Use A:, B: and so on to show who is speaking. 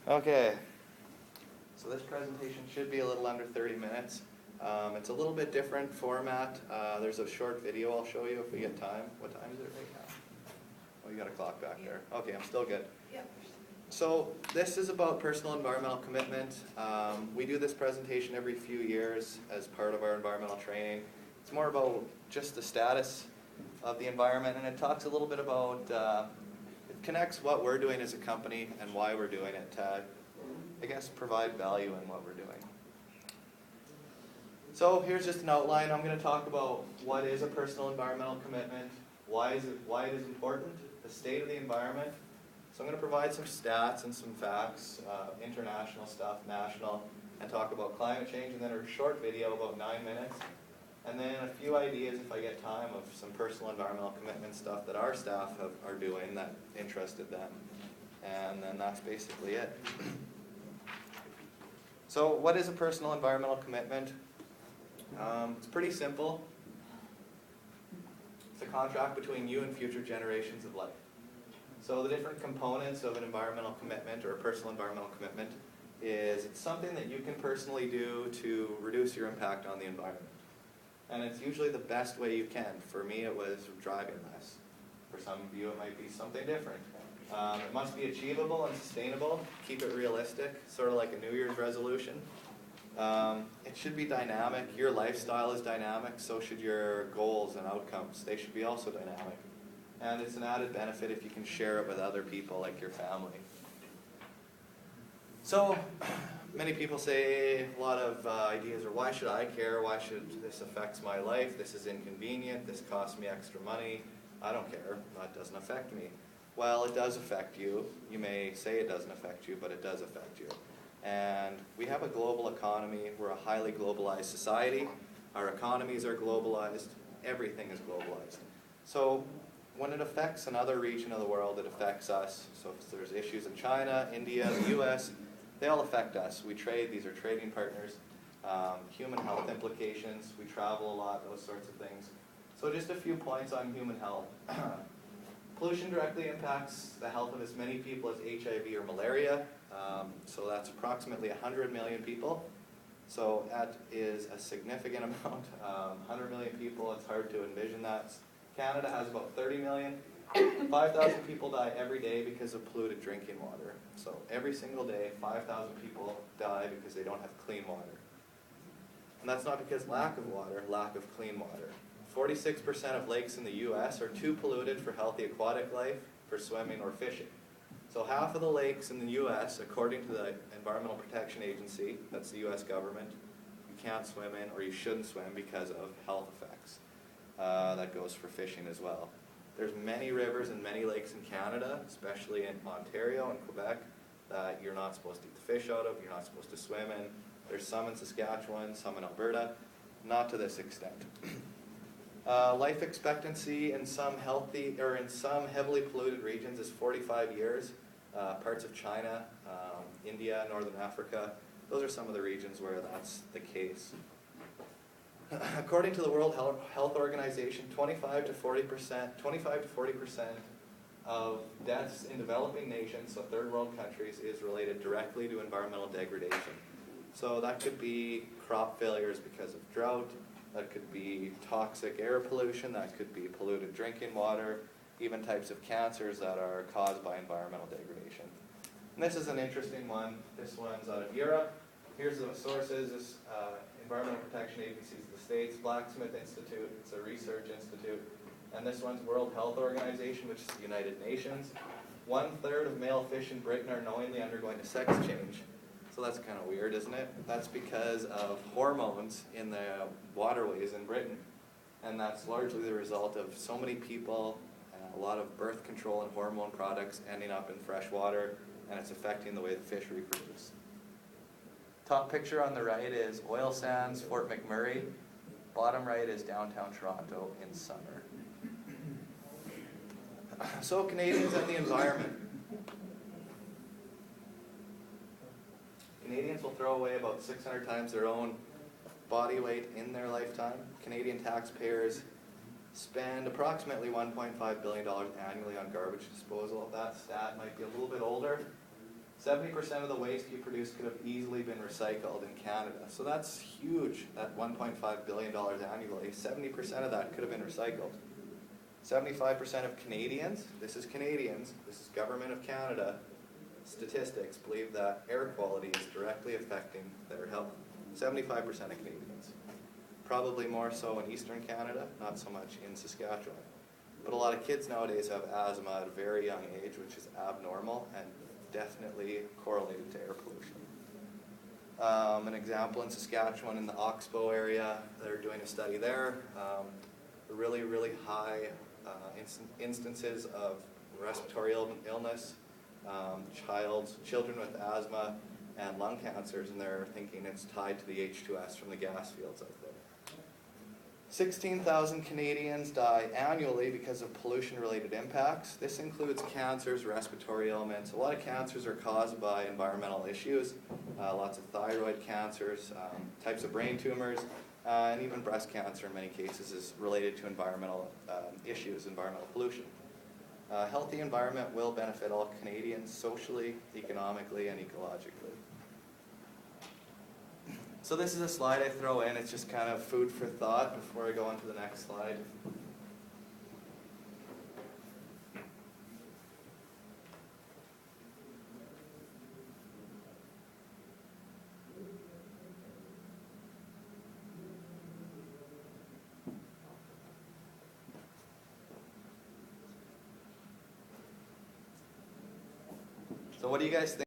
A: Okay, so this presentation should be a little under 30 minutes. It's a little bit different format. There's a short video I'll show you if we get time. What time is it right now? Oh, you got a clock back there. Okay, I'm still good.
B: Yep.
A: So this is about personal environmental commitment. We do this presentation every few years as part of our environmental training. It's more about just the status of the environment, and it talks a little bit about, it connects what we're doing as a company and why we're doing it to, I guess, provide value in what we're doing. So here's just an outline. I'm going to talk about what is a personal environmental commitment, why it is important, the state of the environment. So I'm going to provide some stats and some facts, international stuff, national, and talk about climate change, and then a short video about 9 minutes, and then a few ideas, if I get time, of some personal environmental commitment stuff that our staff are doing that interested them. And then that's basically it. So what is a personal environmental commitment? It's pretty simple. It's a contract between you and future generations of life. So the different components of an environmental commitment or a personal environmental commitment is it's something that you can personally do to reduce your impact on the environment. And it's usually the best way you can. For me, it was driving less. For some of you, it might be something different. It must be achievable and sustainable. Keep it realistic, sort of like a New Year's resolution. It should be dynamic. Your lifestyle is dynamic, so should your goals and outcomes. They should be also dynamic. And it's an added benefit if you can share it with other people, like your family. So, many people say a lot of ideas are, why should I care? Why should this affect my life? This is inconvenient. This costs me extra money. I don't care. That doesn't affect me. Well, it does affect you. You may say it doesn't affect you, but it does affect you. And we have a global economy. We're a highly globalized society. Our economies are globalized. Everything is globalized. So when it affects another region of the world, it affects us. So if there's issues in China, India, the US, they all affect us. We trade. These are trading partners. Human health implications. We travel a lot, those sorts of things. So just a few points on human health. Pollution directly impacts the health of as many people as HIV or malaria. So that's approximately 100 million people. So that is a significant amount. 100 million people, it's hard to envision that. Canada has about 30 million. 5,000 people die every day because of polluted drinking water. So every single day, 5,000 people die because they don't have clean water. And that's not because lack of water, lack of clean water. 46% of lakes in the US are too polluted for healthy aquatic life, for swimming or fishing. So half of the lakes in the US, according to the Environmental Protection Agency, that's the US government, you can't swim in or you shouldn't swim because of health effects. That goes for fishing as well. There's many rivers and many lakes in Canada, especially in Ontario and Quebec, that you're not supposed to eat the fish out of, you're not supposed to swim in. There's some in Saskatchewan, some in Alberta, not to this extent. Life expectancy in some heavily polluted regions is 45 years. Parts of China, India, Northern Africa, those are some of the regions where that's the case. According to the World Health Organization, 25 to 40% of deaths in developing nations, so third world countries, is related directly to environmental degradation. So that could be crop failures because of drought, that could be toxic air pollution, that could be polluted drinking water, even types of cancers that are caused by environmental degradation. And this is an interesting one. This one's out of Europe. Here's the sources. This Environmental Protection Agencies of the States, Blacksmith Institute, it's a research institute. And this one's World Health Organization, which is the United Nations. 1/3 of male fish in Britain are knowingly undergoing a sex change. So that's kind of weird, isn't it? That's because of hormones in the waterways in Britain. And that's largely the result of so many people, a lot of birth control and hormone products ending up in fresh water, and it's affecting the way the fish reproduce. Top picture on the right is oil sands, Fort McMurray. Bottom right is downtown Toronto in summer. So Canadians and the environment. Canadians will throw away about 600 times their own body weight in their lifetime. Canadian taxpayers spend approximately $1.5 billion annually on garbage disposal. That stat might be a little bit older. 70% of the waste you produce could have easily been recycled in Canada. So that's huge, that $1.5 billion annually. 70% of that could have been recycled. 75% of Canadians, this is Government of Canada statistics, believe that air quality is directly affecting their health. 75% of Canadians. Probably more so in Eastern Canada, not so much in Saskatchewan. But a lot of kids nowadays have asthma at a very young age, which is abnormal and definitely correlated to air pollution. An example in Saskatchewan, in the Oxbow area, they're doing a study there. Really, really high instances of respiratory illness, children with asthma and lung cancers, and they're thinking it's tied to the H2S from the gas fields out there. 16,000 Canadians die annually because of pollution-related impacts. This includes cancers, respiratory ailments. A lot of cancers are caused by environmental issues, lots of thyroid cancers, types of brain tumors, and even breast cancer in many cases is related to environmental issues, environmental pollution. A healthy environment will benefit all Canadians socially, economically, and ecologically. So this is a slide I throw in. It's just kind of food for thought before I go on to the next slide. So what do you guys think?